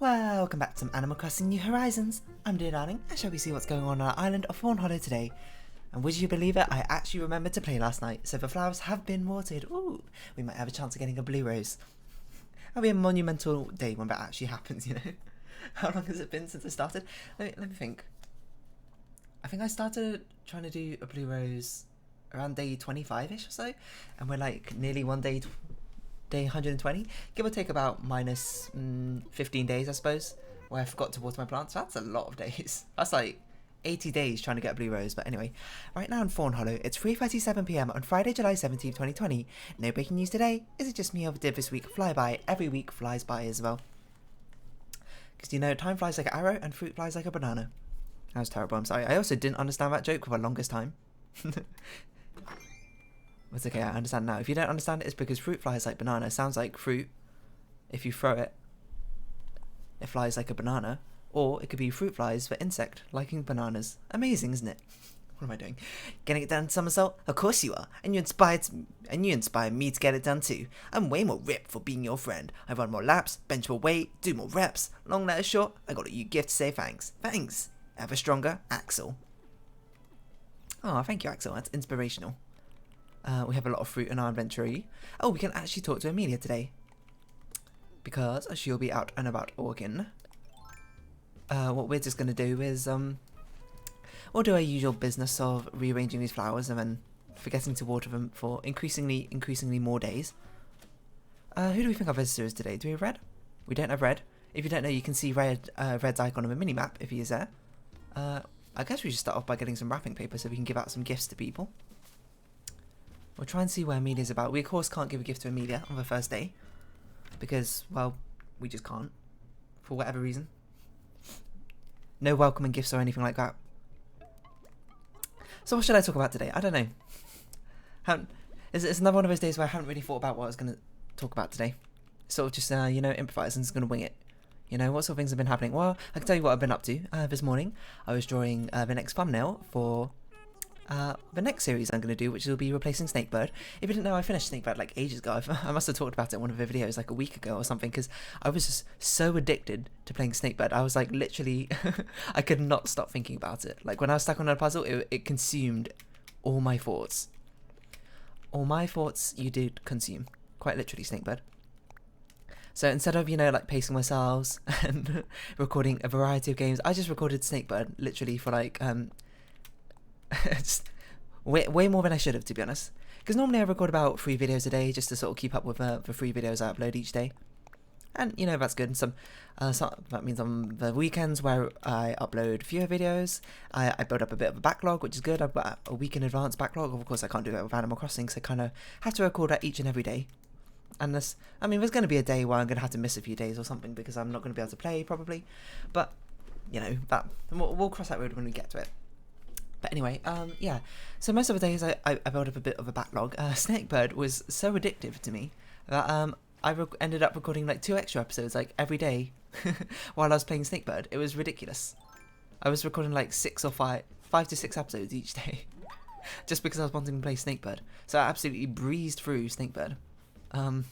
Welcome back to some Animal Crossing New Horizons. I'm Dear Darling, and shall we see what's going on our island of Fawnhollow today? And would you believe it, I actually remembered to play last night, so the flowers have been watered. Ooh, we might have a chance of getting a blue rose. That'll be a monumental day when that actually happens, you know? How long has it been since I started? Let me think. I think I started trying to do a blue rose around day 25-ish or so, and we're like nearly day 120, give or take about minus 15 days, I suppose, where I forgot to water my plants. That's a lot of days. That's like 80 days trying to get a blue rose. But anyway, right now in Fawnhollow, it's 3:37 p.m. on Friday, July 17th, 2020. No breaking news today. Is it just me or did this week fly by? Every week flies by as well. Because, you know, time flies like an arrow and fruit flies like a banana. That was terrible, I'm sorry. I also didn't understand that joke for the longest time. It's okay, I understand now. If you don't understand it, it's because fruit flies like banana. It sounds like fruit. If you throw it, it flies like a banana. Or it could be fruit flies for insect, liking bananas. Amazing, isn't it? What am I doing? Getting it done, Somersault? Of course you are. And you inspired me to get it done too. I'm way more ripped for being your friend. I run more laps, bench more weight, do more reps. Long letter short, I got a you gift to say thanks. Thanks. Ever stronger, Axel. Oh, thank you, Axel. That's inspirational. We have a lot of fruit in our inventory. Oh, we can actually talk to Amelia today, because she'll be out and about walking. What we're just going to do is, we'll do our usual business of rearranging these flowers and then forgetting to water them for increasingly more days. Who do we think our visitor is today? Do we have Red? We don't have Red. If you don't know, you can see Red's icon on the minimap if he is there. I guess we should start off by getting some wrapping paper so we can give out some gifts to people. We'll try and see where Amelia's about. We, of course, can't give a gift to Amelia on the first day. Because, well, we just can't. For whatever reason. No welcoming gifts or anything like that. So what should I talk about today? I don't know. It's another one of those days where I haven't really thought about what I was going to talk about today. Sort of just, you know, improvise and just going to wing it. You know, what sort of things have been happening? Well, I can tell you what I've been up to. This morning, I was drawing the next thumbnail for the next series I'm going to do, which will be replacing Snakebird. If you didn't know, I finished Snakebird like ages ago. I must have talked about it in one of the videos like a week ago or something, because I was just so addicted to playing Snakebird. I was like literally, I could not stop thinking about it. Like when I was stuck on a puzzle, it consumed all my thoughts. All my thoughts you did consume. Quite literally, Snakebird. So instead of, you know, like pacing myself and recording a variety of games, I just recorded Snakebird literally for like, just way more than I should have, to be honest. Because normally I record about 3 videos a day just to sort of keep up with the 3 videos I upload each day. And, you know, that's good. So that means on the weekends where I upload fewer videos, I build up a bit of a backlog, which is good. I've got a week in advance backlog. Of course, I can't do that with Animal Crossing, so I kind of have to record that each and every day. And there's going to be a day where I'm going to have to miss a few days or something because I'm not going to be able to play, probably. But, you know, we'll cross that road when we get to it. But anyway, yeah. So most of the days I built up a bit of a backlog. Snakebird was so addictive to me that I ended up recording like 2 extra episodes like every day while I was playing Snakebird. It was ridiculous. I was recording like 5 to 6 episodes each day just because I was wanting to play Snakebird. So I absolutely breezed through Snakebird. Well,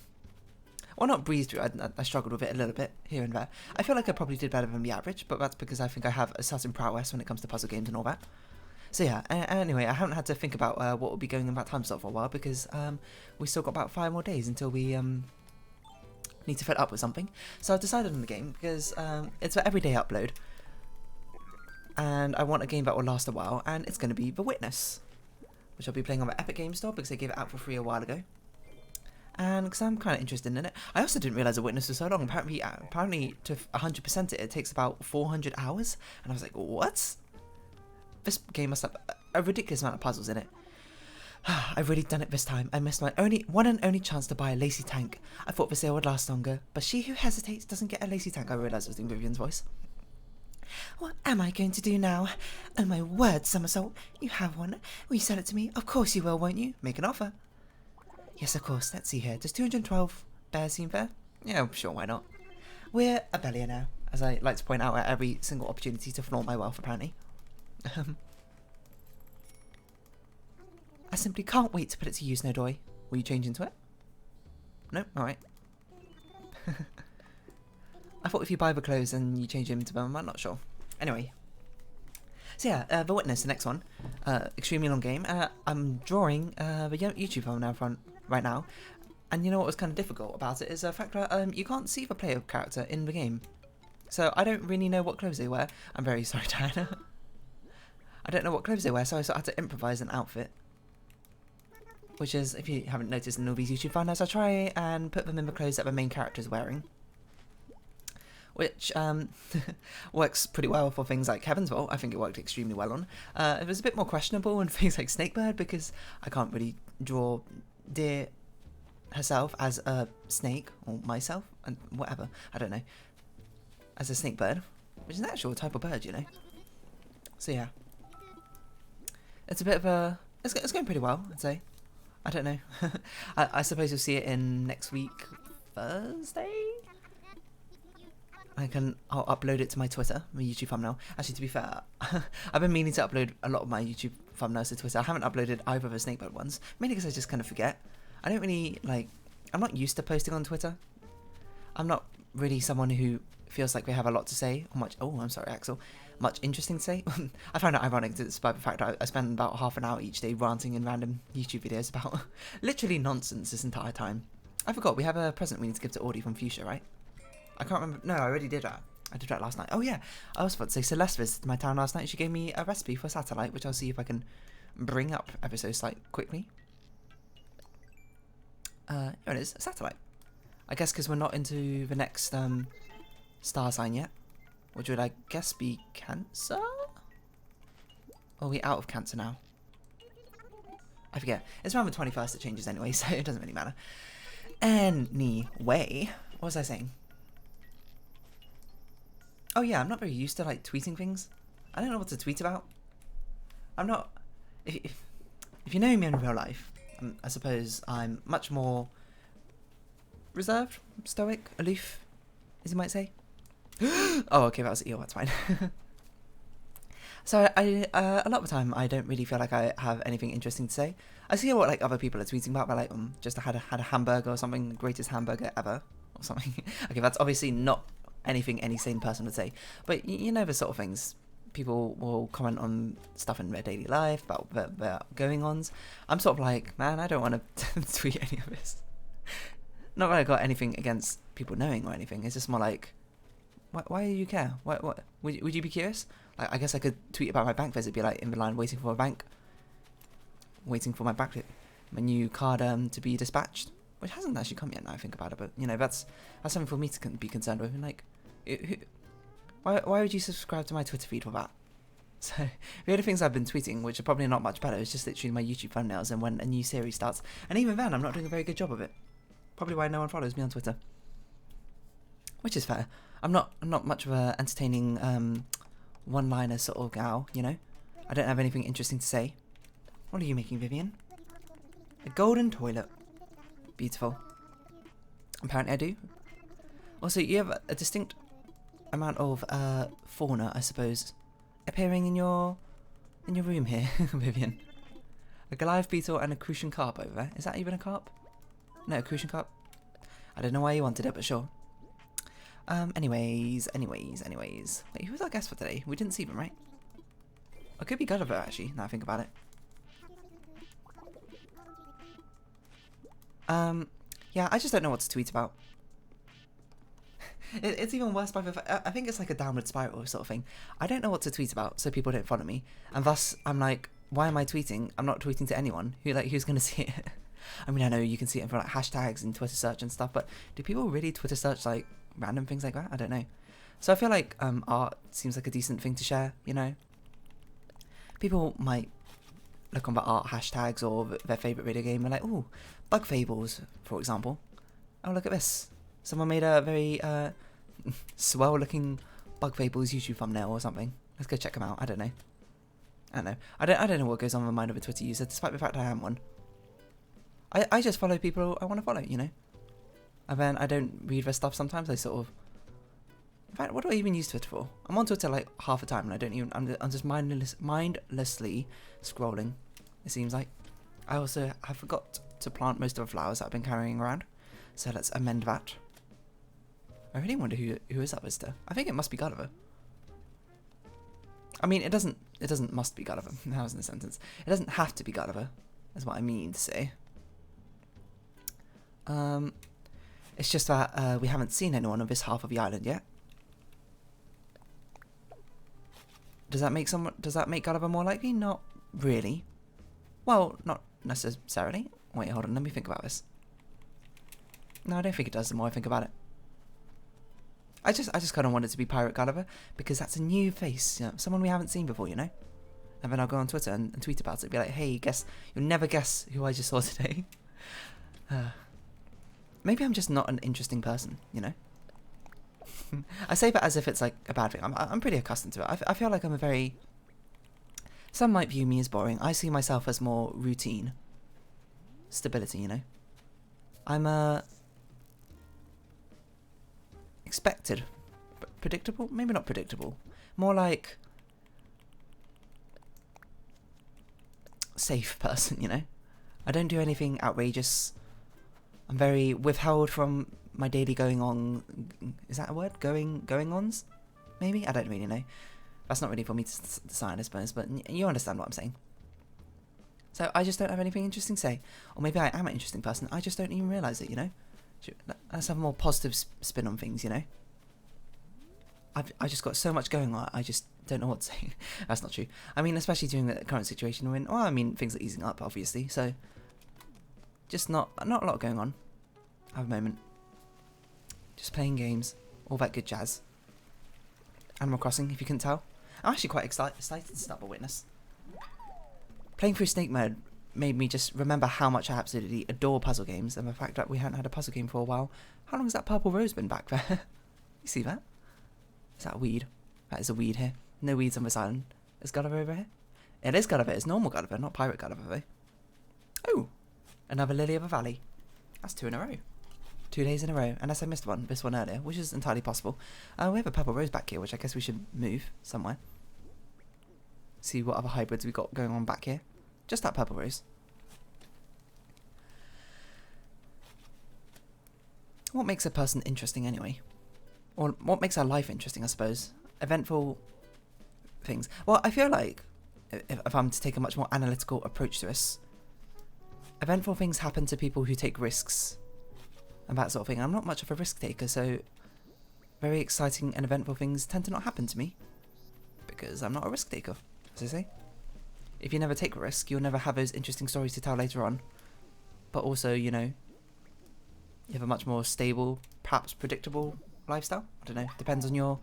not breezed through. I struggled with it a little bit here and there. I feel like I probably did better than the average, but that's because I think I have a certain prowess when it comes to puzzle games and all that. So yeah, anyway, I haven't had to think about what will be going in that time slot for a while because we still got about 5 more days until we need to fill up with something. So I've decided on the game because it's an everyday upload, and I want a game that will last a while, and it's going to be The Witness, which I'll be playing on the Epic Games Store because they gave it out for free a while ago. And because I'm kind of interested in it. I also didn't realise The Witness was so long. Apparently to 100% it takes about 400 hours, and I was like, what? This game must have a ridiculous amount of puzzles in it. I've really done it this time. I missed my one and only chance to buy a lacy tank. I thought the sale would last longer, but she who hesitates doesn't get a lacy tank. I realised I was doing Vivian's voice. What am I going to do now? Oh my word, Somersault, you have one. Will you sell it to me? Of course you will, won't you? Make an offer. Yes, of course. Let's see here. Does 212 bears seem fair? Yeah, sure, why not? We're Amelia now, as I like to point out at every single opportunity to flaunt my wealth, apparently. I simply can't wait to put it to use, Nodoy. Will you change into it? No? Alright. I thought if you buy the clothes and you change them to them, I'm not sure. Anyway. So yeah, The Witness, the next one. Extremely long game. I'm drawing the YouTube thumbnail right now. And you know what was kind of difficult about it is the fact that you can't see the player character in the game. So I don't really know what clothes they wear. I'm very sorry, Diana. I don't know what clothes they wear, so I sort of had to improvise an outfit. Which is, if you haven't noticed in all these YouTube thumbnails, I try and put them in the clothes that the main character is wearing. Which works pretty well for things like Heaven's Vault. I think it worked extremely well on. It was a bit more questionable on things like Snakebird because I can't really draw Deer herself as a snake, or myself, and whatever, I don't know, as a snakebird, which is an actual type of bird, you know. So yeah, it's a bit of a, it's going pretty well, I'd say. I don't know. I suppose you'll see it in next week, Thursday? I'll upload it to my Twitter, my YouTube thumbnail. Actually, to be fair, I've been meaning to upload a lot of my YouTube thumbnails to Twitter. I haven't uploaded either of the Snakebird ones, mainly because I just kind of forget. I don't really, I'm not used to posting on Twitter. I'm not really someone who feels like they have a lot to say, or much, oh, I'm sorry, Axel, much interesting to say. I find it ironic despite the fact that I spend about half an hour each day ranting in random YouTube videos about literally nonsense this entire time. I forgot, we have a present we need to give to Audie from Fuchsia, right? I can't remember, no, I already did that. I did that last night. Oh yeah, I was about to say, Celeste visited my town last night. She gave me a recipe for satellite, which I'll see if I can bring up ever so slight quickly. Here it is, a satellite. I guess because we're not into the next star sign yet, which would I guess be Cancer? Or are we out of Cancer now? I forget. It's around the 21st it changes anyway, so it doesn't really matter. Anyway, what was I saying? Oh yeah, I'm not very used to tweeting things. I don't know what to tweet about. I'm not. If you know me in real life, I suppose I'm much more reserved, stoic, aloof, as you might say. Oh, okay, that was eel. That's fine. So I a lot of the time I don't really feel like I have anything interesting to say. I see what other people are tweeting about, but just had a hamburger or something, the greatest hamburger ever or something. Okay, that's obviously not anything any sane person would say, but you know the sort of things. People will comment on stuff in their daily life about their going-ons. I'm sort of like, man, I don't want to tweet any of this. Not that I got anything against people knowing or anything. It's just more like, why do you care? What would you be curious? I guess I could tweet about my bank visit, be in the line waiting for a bank, waiting for my new card to be dispatched, which hasn't actually come yet. Now I think about it, but you know that's something for me to be concerned with. And why would you subscribe to my Twitter feed for that? So the only things I've been tweeting, which are probably not much better, is just literally my YouTube thumbnails and when a new series starts. And even then, I'm not doing a very good job of it. Probably why no one follows me on Twitter, which is fair. I'm not much of a entertaining one-liner sort of gal, you know. I don't have anything interesting to say. What are you making, Vivian? A golden toilet. Beautiful. Apparently I do. Also, you have a distinct amount of fauna, I suppose, appearing in your room here, Vivian. A Goliath beetle and a crucian carp over there. Is that even a carp? No, a crucian carp. I don't know why you wanted it, but sure. Anyways. Wait, who's our guest for today? We didn't see them, right? I could be Gulliver, actually, now I think about it. Yeah, I just don't know what to tweet about. It's even worse by I think it's like a downward spiral sort of thing. I don't know what to tweet about, so people don't follow me. And thus, I'm like, why am I tweeting? I'm not tweeting to anyone. Who's going to see it? I mean, I know you can see it for hashtags and Twitter search and stuff, but do people really Twitter search random things like that? I don't know. So I feel like art seems like a decent thing to share, you know? People might look on the art hashtags or their favourite video game and ooh, Bug Fables, for example. Oh, look at this. Someone made a very swell-looking Bug Fables YouTube thumbnail or something. Let's go check them out. I don't know. I don't know what goes on in the mind of a Twitter user, despite the fact I am one. I just follow people I want to follow, you know. And then I don't read their stuff sometimes. I sort of. In fact, what do I even use Twitter for? I'm on Twitter half the time, and I don't even. I'm just mindlessly scrolling. It seems like. I also have forgot to plant most of the flowers that I've been carrying around, so let's amend that. I really wonder who is that visitor. I think it must be Gulliver. I mean, it doesn't must be Gulliver. That was in the sentence. It doesn't have to be Gulliver, is what I mean to say. It's just that we haven't seen anyone on this half of the island yet. Does that make Gulliver more likely? Not really. Well, not necessarily. Wait, hold on, let me think about this. No, I don't think it does the more I think about it. I just kind of want it to be Pirate Gulliver, because that's a new face, you know, someone we haven't seen before, you know? And then I'll go on Twitter and tweet about it, be like, hey, you'll never guess who I just saw today. Maybe I'm just not an interesting person, you know? I say that as if it's like a bad thing. I'm pretty accustomed to it. I feel like I'm a very... Some might view me as boring. I see myself as more routine. Stability, you know? I'm expected. Predictable? Maybe not predictable. More like... safe person, you know? I don't do anything outrageous. I'm very withheld from my daily going on. Is that a word? Going ons? Maybe? I don't really know. That's not really for me to decide, I suppose, but you understand what I'm saying. So I just don't have anything interesting to say. Or maybe I am an interesting person, I just don't even realise it, you know? Let's have a more positive spin on things, you know? I just got so much going on, I just don't know what to say. That's not true. I mean, especially during the current situation we're in. Well, I mean, things are easing up, obviously, so... Just not a lot going on. I have a moment. Just playing games. All that good jazz. Animal Crossing, if you couldn't tell. I'm actually quite excited to start a witness. Playing through Snake Mode made me just remember how much I absolutely adore puzzle games, and the fact that we hadn't had a puzzle game for a while. How long has that purple rose been back there? You see that? Is that a weed? That is a weed here. No weeds on this island. Is Gulliver over here? It is Gulliver. It's normal Gulliver, not Pirate Gulliver, though. Oh! Another Lily of the Valley. That's 2 in a row. 2 days in a row. Unless I missed this one earlier, which is entirely possible. We have a purple rose back here, which I guess we should move somewhere. See what other hybrids we got going on back here. Just that purple rose. What makes a person interesting anyway? Or what makes our life interesting, I suppose? Eventful things. Well, I feel like, if I'm to take a much more analytical approach to this, eventful things happen to people who take risks and that sort of thing. I'm not much of a risk taker, so very exciting and eventful things tend to not happen to me because I'm not a risk taker, as I say. If you never take a risk, you'll never have those interesting stories to tell later on. But also, you know, you have a much more stable, perhaps predictable lifestyle. I don't know, depends on your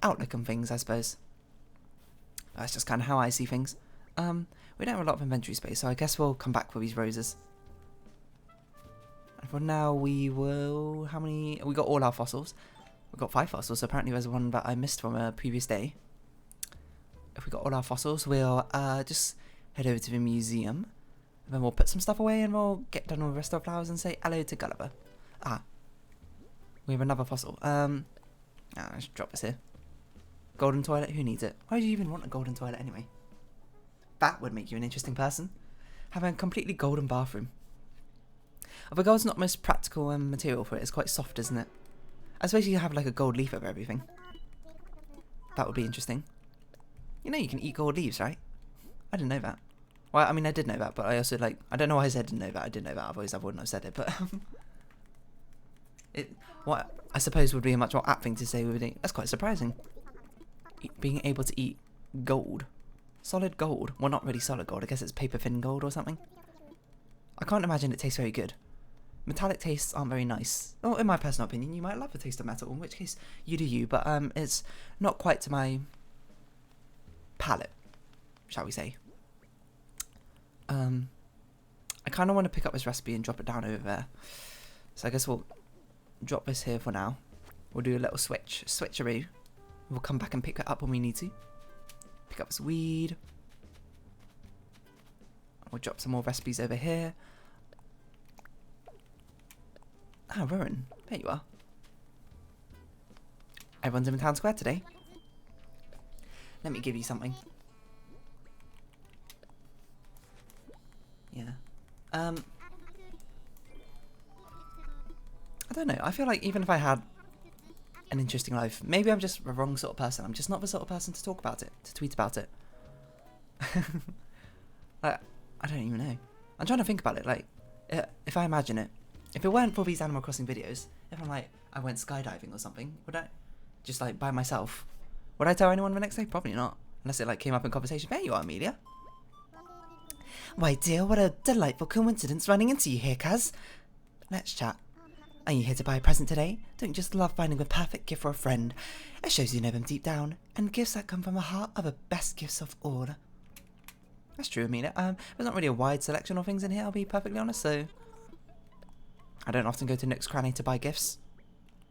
outlook on things, I suppose. That's just kind of how I see things. We don't have a lot of inventory space, so I guess we'll come back for these roses. And for now, we will... How many... We got all our fossils. We've got 5 fossils, so apparently there's one that I missed from a previous day. If we got all our fossils, we'll just head over to the museum. And then we'll put some stuff away and we'll get done with the rest of our flowers and say hello to Gulliver. We have another fossil. Let's drop this here. Golden toilet, who needs it? Why do you even want a golden toilet anyway? That would make you an interesting person. Having a completely golden bathroom. The gold's not the most practical material for it. It's quite soft, isn't it? I suppose you have like a gold leaf over everything. That would be interesting. You know you can eat gold leaves, right? I didn't know that. Well, I mean, I did know that, but I also like... I don't know why I said I didn't know that. I did know that, otherwise I wouldn't have said it, but... What I suppose would be a much more apt thing to say. That's quite surprising. Being able to eat gold. Solid gold. Well, not really solid gold. I guess it's paper thin gold or something. I can't imagine it tastes very good. Metallic tastes aren't very nice. Oh, in my personal opinion, you might love the taste of metal, in which case you do you, but it's not quite to my palate, shall we say. I kind of want to pick up this recipe and drop it down over there. So I guess we'll drop this here for now. We'll do a little switcheroo. We'll come back and pick it up when we need to. Pick up this weed. We'll drop some more recipes over here. Ah, Rowan. There you are. Everyone's in the town square today. Let me give you something. Yeah. I don't know. I feel like even if I had an interesting life. Maybe I'm just the wrong sort of person. I'm just not the sort of person to talk about it, to tweet about it. Like, I don't even know. I'm trying to think about it. Like, if I imagine it, if it weren't for these Animal Crossing videos, if I'm like, I went skydiving or something, would I, just like by myself, would I tell anyone the next day? Probably not. Unless it like came up in conversation. There you are, Amelia. Why, dear, what a delightful coincidence running into you here, cuz. Let's chat. Are you here to buy a present today? Don't you just love finding the perfect gift for a friend? It shows you know them deep down, and gifts that come from the heart are the best gifts of all. That's true, Amelia. There's not really a wide selection of things in here, I'll be perfectly honest, so I don't often go to Nook's Cranny to buy gifts.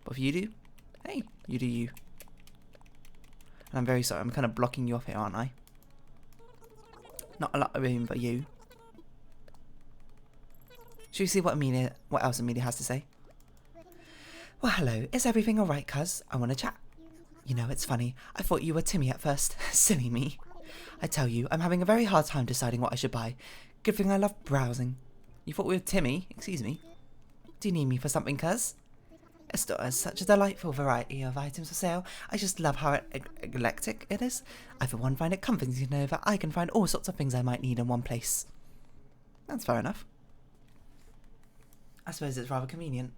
But if you do, hey, you do you. And I'm very sorry, I'm kind of blocking you off here, aren't I? Not a lot of room for you. Should we see what else Amelia has to say? Well, hello. Is everything alright, cuz? I want to chat. You know, it's funny. I thought you were Timmy at first. Silly me. I tell you, I'm having a very hard time deciding what I should buy. Good thing I love browsing. You thought we were Timmy? Excuse me. Do you need me for something, cuz? A store has such a delightful variety of items for sale. I just love how eclectic it is. I for one find it comforting to know that I can find all sorts of things I might need in one place. That's fair enough. I suppose it's rather convenient.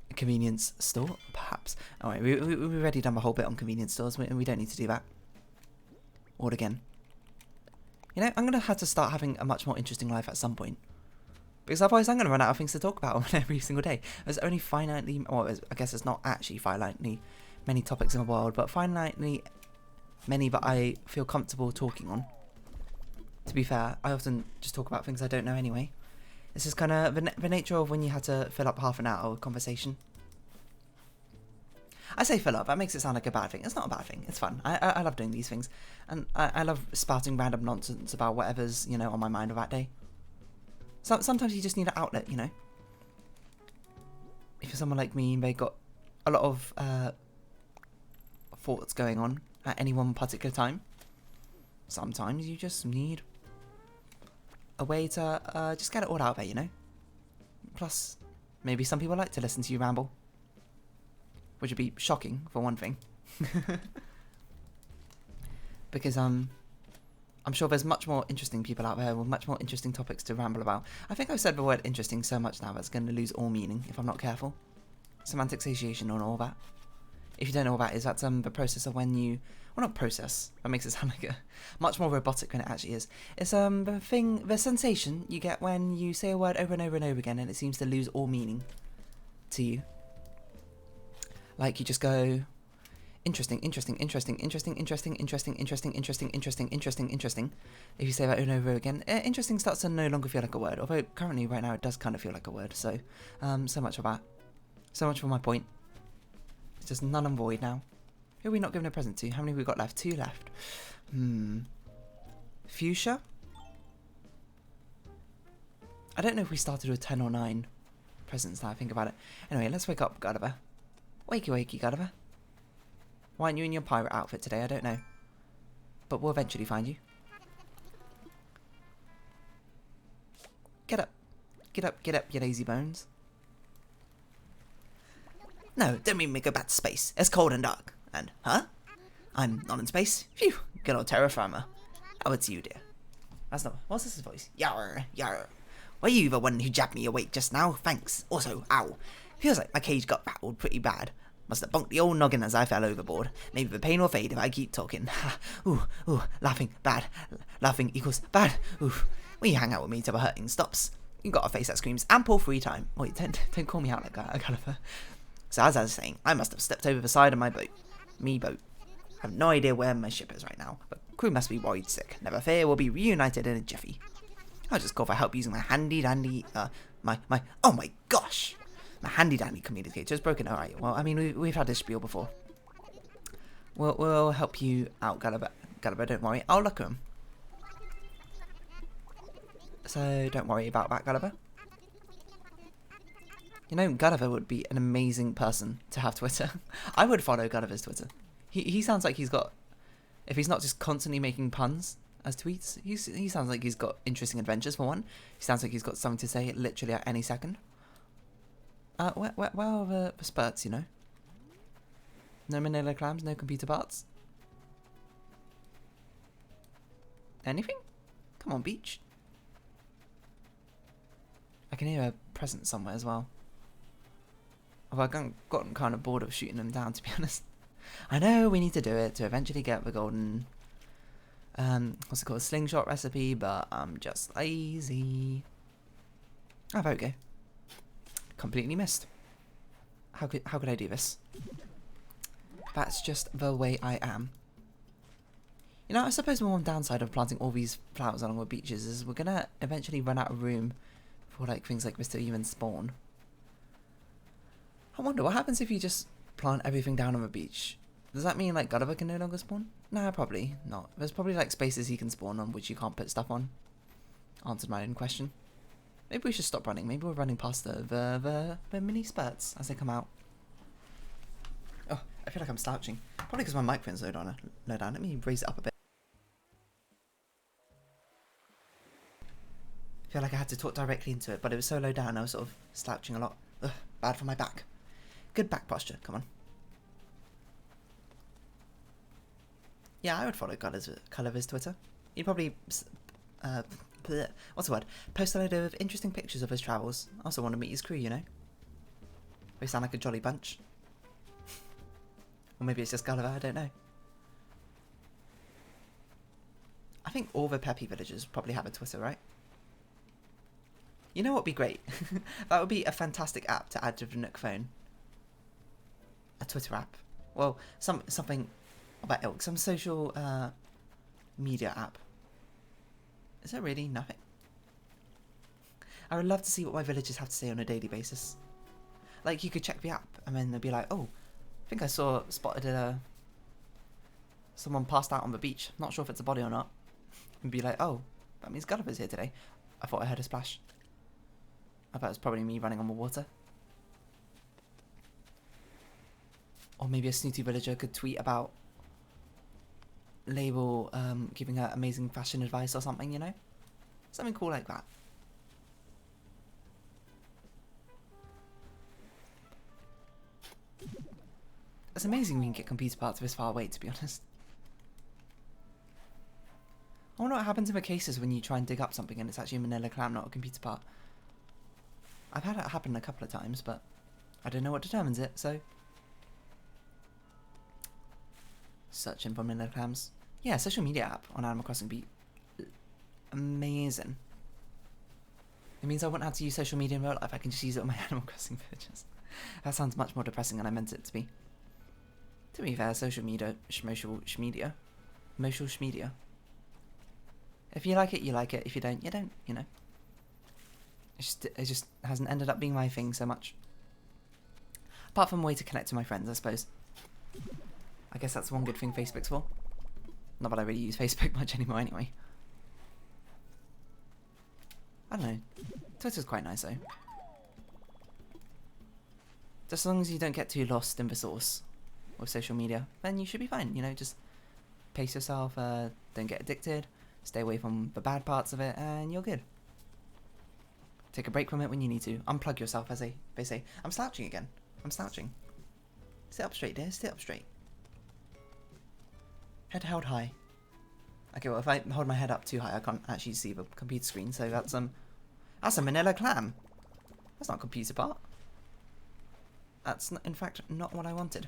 A convenience store, perhaps. Alright, we've already done the whole bit on convenience stores, and we don't need to do that. Or again. You know, I'm going to have to start having a much more interesting life at some point. Because otherwise I'm going to run out of things to talk about every single day. There's only finitely, or I guess it's not actually finitely many topics in the world, but finitely many that I feel comfortable talking on. To be fair, I often just talk about things I don't know anyway. This is kind of the nature of when you had to fill up half an hour of conversation. I say fill up, that makes it sound like a bad thing. It's not a bad thing, it's fun. I love doing these things. And I love spouting random nonsense about whatever's, you know, on my mind of that day. So, sometimes you just need an outlet, you know. If you're someone like me, they got a lot of thoughts going on at any one particular time. Sometimes you just need a way to just get it all out there, you know. Plus, maybe some people like to listen to you ramble, which would be shocking for one thing. Because I'm sure there's much more interesting people out there with much more interesting topics to ramble about. I think I've said the word interesting so much now that it's going to lose all meaning if I'm not careful. Semantic satiation and all that. If you don't know what that is, that's the process of when you... Well, not process. That makes it sound like a much more robotic than it actually is. It's the sensation you get when you say a word over and over and over again and it seems to lose all meaning to you. Like you just go... Interesting, interesting, interesting, interesting, interesting, interesting, interesting, interesting, interesting, interesting, interesting. If you say that over and over again, interesting starts to no longer feel like a word. Although currently, right now, it does kind of feel like a word. So, so much for that. So much for my point. It's just null and void now. Who are we not giving a present to? How many have we got left? 2 left. Fuchsia? I don't know if we started with 10 or 9 presents now I think about it. Anyway, let's wake up, Gulliver. Wakey, wakey, Gulliver. Why aren't you in your pirate outfit today? I don't know. But we'll eventually find you. Get up. Get up, get up, you lazy bones. No, don't mean me go back to space. It's cold and dark. And, huh? I'm not in space? Phew, good old terra firma. Oh, it's you, dear. That's not... What's this voice? Yarr, yarr. Were you the one who jabbed me awake just now? Thanks. Also, ow. Feels like my cage got rattled pretty bad. Must have bonked the old noggin as I fell overboard. Maybe the pain will fade if I keep talking. Ooh, ooh, laughing, bad. Laughing equals bad. Ooh. Will you hang out with me till the hurting stops? You got a face that screams ample free time. Wait, don't call me out like that, Gulliver. So as I was saying, I must have stepped over the side of my boat. Me boat. I have no idea where my ship is right now, but crew must be worried sick. Never fear, we'll be reunited in a jiffy. I'll just call for help using my handy dandy, oh my gosh! My handy dandy communicator is broken. Alright, well, I mean, we've had this spiel before. We'll help you out, Gulliver. Gulliver, don't worry. I'll look at him. So, don't worry about that, Gulliver. You know, Gulliver would be an amazing person to have Twitter. I would follow Gulliver's Twitter. He sounds like he's got... If he's not just constantly making puns as tweets, he sounds like he's got interesting adventures, for one. He sounds like he's got something to say literally at any second. Where are the spurts, you know? No manila clams, no computer parts? Anything? Come on, beach. I can hear a presence somewhere as well. Although I've gotten kind of bored of shooting them down, to be honest. I know we need to do it to eventually get the golden, what's it called, slingshot recipe, but I'm just lazy. Oh, there we go. Completely missed. How could I do this? That's just the way I am. You know, I suppose one downside of planting all these flowers along the beaches is we're gonna eventually run out of room for like things like this to even spawn. I wonder what happens if you just plant everything down on the beach. Does that mean like Gulliver can no longer spawn? Nah, probably not. There's probably like spaces he can spawn on which you can't put stuff on. Answered my own question. Maybe we should stop running. Maybe we're running past the mini spurts as they come out. Oh, I feel like I'm slouching. Probably because my microphone's low down. Let me raise it up a bit. I feel like I had to talk directly into it, but it was so low down I was sort of slouching a lot. Ugh, bad for my back. Good back posture, come on. Yeah, I would follow Gulliver's Twitter. He'd probably, what's the word? Post a load of interesting pictures of his travels. I also want to meet his crew, you know? They sound like a jolly bunch. Or maybe it's just Gulliver, I don't know. I think all the Peppy villagers probably have a Twitter, right? You know what would be great? That would be a fantastic app to add to the Nook phone. A Twitter app. Well, something about ilk. Some social media app. Is there really nothing? I would love to see what my villagers have to say on a daily basis. Like, you could check the app and then they'd be like, oh, I think I spotted someone passed out on the beach. Not sure if it's a body or not. And be like, oh, that means Gulliver's here today. I thought I heard a splash. I thought it was probably me running on the water. Or maybe a snooty villager could tweet about Label giving her amazing fashion advice or something, you know? Something cool like that. It's amazing we can get computer parts this far away, to be honest. I wonder what happens in the cases when you try and dig up something and it's actually a manila clam, not a computer part. I've had it happen a couple of times, but I don't know what determines it, so... Searching for manila clams. Yeah, social media app on Animal Crossing be amazing. It means I won't have to use social media in real life, I can just use it on my Animal Crossing villages. That sounds much more depressing than I meant it to be. To be fair, social media, shmedia. If you like it, you like it. If you don't, you don't, you know. It just hasn't ended up being my thing so much. Apart from a way to connect to my friends, I suppose. I guess that's one good thing Facebook's for. Not that I really use Facebook much anymore anyway. I don't know. Twitter's quite nice though. Just as long as you don't get too lost in the source with social media, then you should be fine. You know, just pace yourself, don't get addicted, stay away from the bad parts of it, and you're good. Take a break from it when you need to. Unplug yourself, as they say. I'm slouching again. I'm slouching. Sit up straight, dear. Sit up straight. Head held high. Okay, well, if I hold my head up too high, I can't actually see the computer screen, so that's a manila clam. That's not a computer part. That's, in fact, not what I wanted.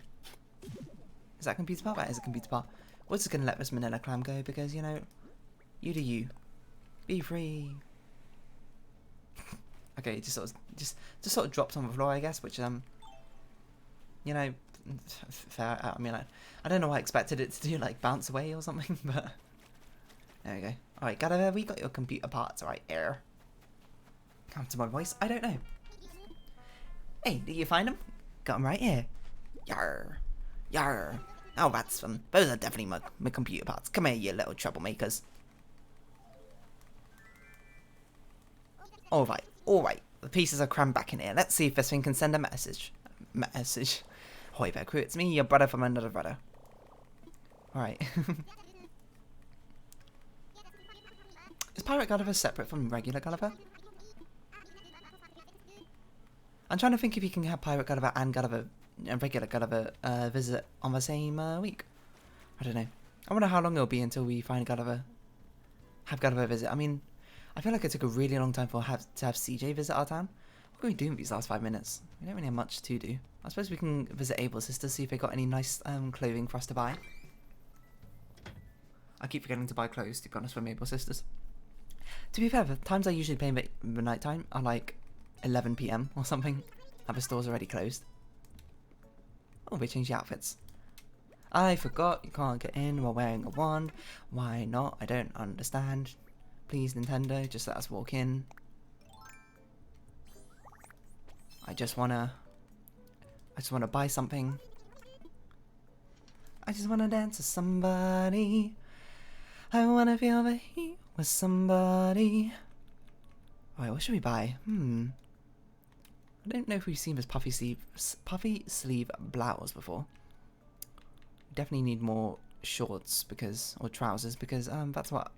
Is that a computer part? That is a computer part. We're just going to let this manila clam go because, you know, you do you. Be free. Okay, it just sort of dropped on the floor, I guess, which, you know, fair. I mean, I don't know why I expected it to do, like, bounce away or something, but there we go. Alright, Gulliver, we got your computer parts right here. Come to my voice? I don't know. Hey, did you find them? Got them right here. Yarr. Yarr. Oh, that's fun. Those are definitely my computer parts. Come here, you little troublemakers. Alright, alright. The pieces are crammed back in here. Let's see if this thing can send a message. Message. Hoi there, crew. It's me, your brother from another brother. Alright. Is Pirate Gulliver separate from regular Gulliver? I'm trying to think if you can have Pirate Gulliver and Gulliver and regular Gulliver visit on the same week. I don't know. I wonder how long it'll be until we find Gulliver. Have Gulliver visit. I mean, I feel like it took a really long time to have CJ visit our town. What can we do in these last 5 minutes? We don't really have much to do. I suppose we can visit Abel's sisters, see if they got any nice clothing for us to buy. I keep forgetting to buy clothes, to be honest, from Abel's sisters. To be fair, the times I usually play in the night time are like 11 PM or something, and the store's already closed. Oh, they changed the outfits. I forgot you can't get in while wearing a wand. Why not? I don't understand. Please, Nintendo, just let us walk in. I just wanna buy something. I just wanna dance with somebody. I wanna feel the heat with somebody. Alright, what should we buy? I don't know if we've seen this puffy sleeve blouse before. Definitely need more shorts or trousers because that's what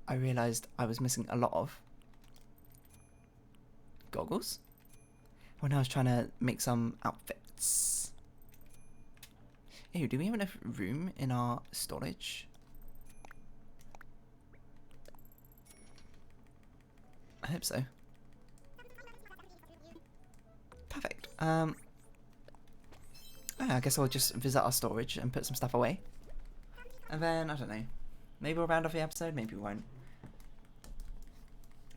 I realised I was missing a lot of. Goggles? When I was trying to make some outfits. Ew, do we have enough room in our storage? I hope so. Perfect. I guess I'll just visit our storage and put some stuff away. And then, I don't know. Maybe we'll round off the episode, maybe we won't.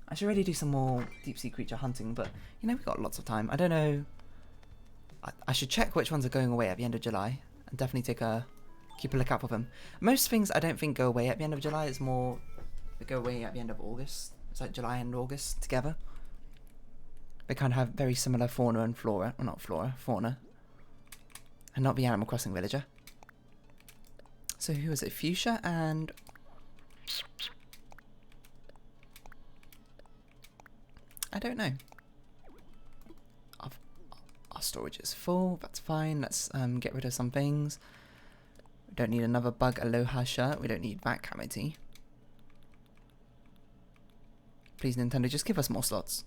I should really do some more deep sea creature hunting, but, you know, we've got lots of time. I don't know. I should check which ones are going away at the end of July. And definitely keep a lookout for them. Most things I don't think go away at the end of July. It's more, they go away at the end of August. It's like July and August together. They kind of have very similar fauna and flora. Well, not flora, fauna. And not the Animal Crossing villager. So who was it? Fuchsia and... I don't know. Our storage is full. That's fine. Let's get rid of some things. We don't need another Bug Aloha shirt. We don't need that cavity. Please, Nintendo, just give us more slots.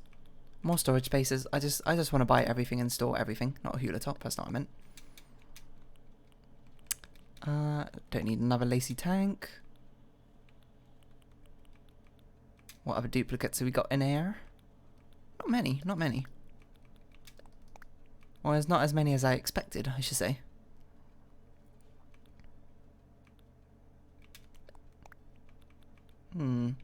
More storage spaces. I just want to buy everything and store everything. Not a hula top. That's not what I meant. Don't need another lacy tank. What other duplicates have we got in here? Not many. Not many. Well, there's not as many as I expected, I should say. My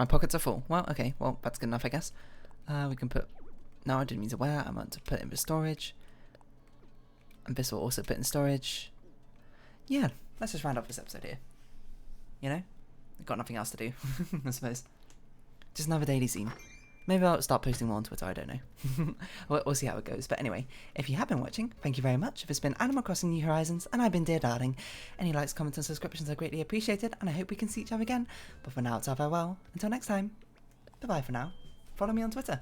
pockets are full. Well, okay. Well, that's good enough, I guess. We can put... No, I didn't mean to wear. I meant to put in the storage. And this will also put in storage. Yeah, let's just round up this episode here. You know? I've got nothing else to do, I suppose. Just another daily scene. Maybe I'll start posting more on Twitter, I don't know. We'll see how it goes. But anyway, if you have been watching, thank you very much. This has been Animal Crossing New Horizons, and I've been Dear Darling. Any likes, comments, and subscriptions are greatly appreciated, and I hope we can see each other again. But for now, it's our farewell. Until next time, bye-bye for now. Follow me on Twitter.